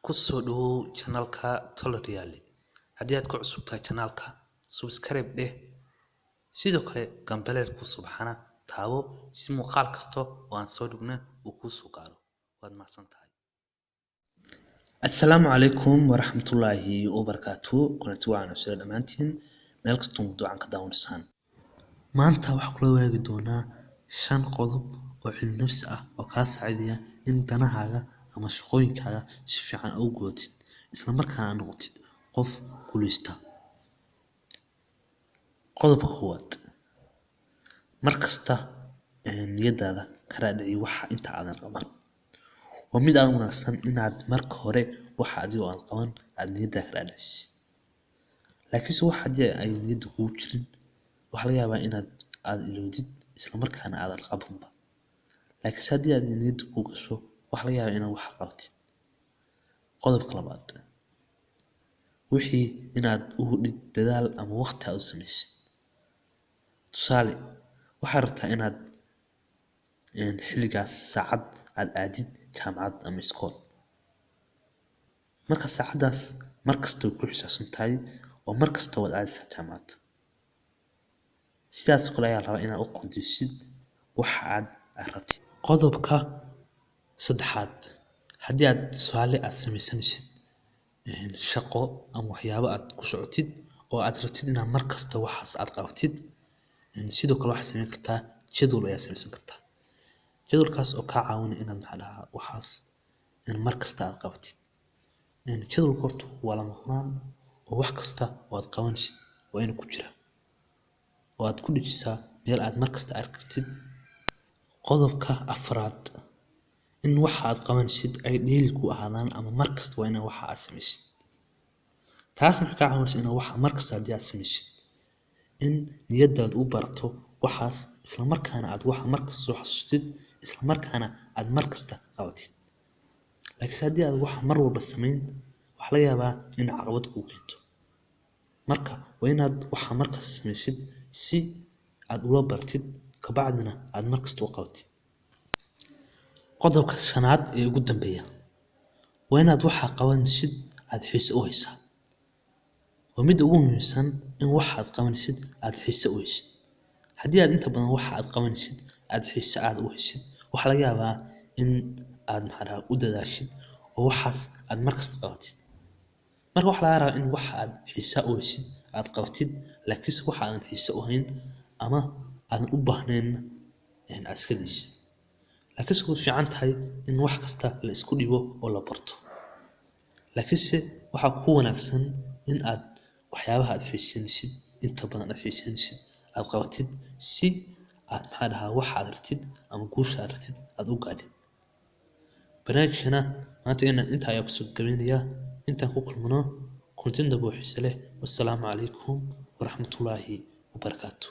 ku soo dhawow channelka Tolerial. Haddii aad ku cusub tahay channelka, subscribe dheh. Sidoo kale gambaleelka subxana taabo si muuqaal kasto oo aan soo dhigno uu ku soo gaaro. Waad mahadsantahay. Assalaamu calaykum waraxmatullaahi wabarakaatuh. Kulanti wacan soo dhamaantiin meel kasto mawduucan ka daawansaan. Maanta waxaan kula wadaagi doonaa 5 qodob oo cilmi nafsi ah oo kaa saacidaya in danahaaga ama shaqooyinkaaga si fiican u gudatid isla markaana noqotid qof guuleysta. Qodobka koowaad, markasta niyadaada ka raadici waxa inta aadan qaban. Waa mid aad wanaagsan inaad marka hore waxa adiga aan qaban aad niyada ka raadicisid. Laakiin waxa ay niyada kugu jirin waxa laga yaabaa inaad ilowdid isla markaana aadan qabanba. Laakiin haddii aad niyada ku gasho waxa laga yaabaa inaad wax qabatid. Qodobka labaad, wixii inaad u hudid dadaal ama waqti aad u samaysid. Tusaale, waxaad rabtaa inaad xilligaas saacad aad aadid jaamacad ama iskool. Marka saacadaas markasta ku xisaabsan tahay oo markasta waad aadaysaa jaamacad. Sidaas kale ayaa rabaa inaad u qodisid waxa aad rabtid. Qodobka saddexaad, haddii aad tusaale aad samaysanaysid shaqo ama waxyaabo aad ku socotid oo aad rabtid inaad markasta waxaas aad qabatid, sidoo kale waxaad samayn kartaa jadwal ayaa samaysan kartaa. Jadwalkaas oo kaa caawinaya inaad waxaas markasta aad qabatid. Jadwalka horta waa lama huraan oo wax kasta oo aad qabanaysid waa inuu ku jiraa oo aad ku dhajisaa meel aad markasta arki kartid. Qodobka afraad, in waxa aad qabanaysid ay daily ku ahaadaan ama markasta waa inaad waxa aad samaysid. Taas waxay kaa caawinaysaa inaad waxa markasta haddii aad samaysid in niyadaada u barato waxaas isla markaana aad waxa markasta soo xasuustid isla markaana aad markasta qabatid. Laakiin haddii aad waxa mar walba samayn waxa laga yaabaa in caqabad kugu keento. Marka waa inaad waxa markasta samaysid si aad ula baratid ka bacdina aad markasta u qabatid. Qodobka shanaad ee ugu dambeeya, waa inaad waxa qabanaysid aad xiiso u haysaa. Waa mid ugu muhiimsan in waxa aad qabanaysid aad xiiso u haysid. Haddii aad inta badan waxa aad qabanaysid aad xiiso u haysid waxa laga yaabaa in aad u dadaashid oo waxaas aad markasta qabatid. Marka waxa laga rabaa in waxa aad xiiso u haysid aad qabatid, laakiin waxa aan xiiso u hayn ama aan u baahnayn aad iska daysid. Laakiin way fiican tahay in wax kasta la isku dhibo oo la barto. Laakiin waxa ku wanaagsan in aad waxyaabaha aad xiisaynaysid inta badan aad xiisaynaysid aad qabatid si aad waxa aad rabtid ama guusha aad rabtid aad u gaadhid. Barnaamijkana maanta inta ayaa ku soo gabagabeynayaa. Intaan ku kulmano kulanti dambe oo xiiso leh. Wassalaamu calaykum waraxmatullaahi wabarakaatuh.